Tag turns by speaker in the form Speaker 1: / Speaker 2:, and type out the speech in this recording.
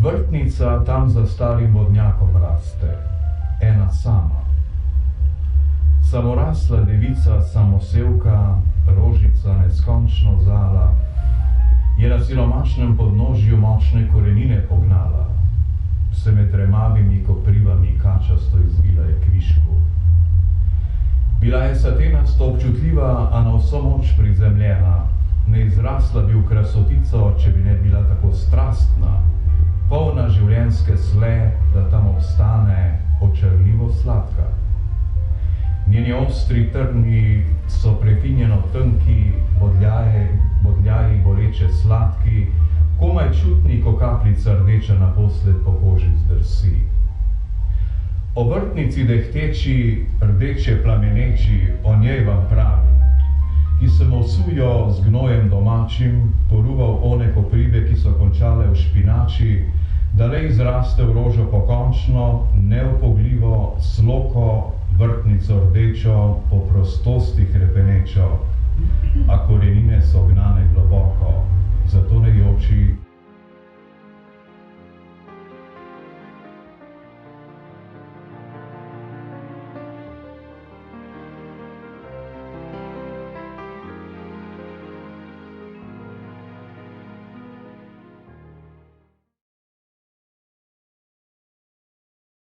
Speaker 1: Vrtnica tam za starim vodnjakom raste, ena sama. Samorasla devica, samosevka, rožica neskončno zala, je na siromašnem podnožju močne korenine pognala, se med remavimi koprivami kačasto izvila je kvišku. Bila je satenasto občutljiva, a na vso moč prizemljena, ne izrasla bi v krasotico, če bi ne bila tako strastna, polna življenjske sle, da tam obstane očarljivo sladka. Njeni ostri trni so prefinjeno tenki, bodljaji boleče sladki, komaj čutni, ko kapljica rdeča naposled po koži zdrsi. O vrtnici dehteči, rdeče plameneči, o njej vam pravim, ki sem osujo z gnojem domačim, poruval one koprive, ki so končale v špinači, da le izraste v rožo pokončno, neupogljivo, sloko, vrtnico rdečo, po prostosti hrepenečo, a korenine so gnane globoko, zato ne joči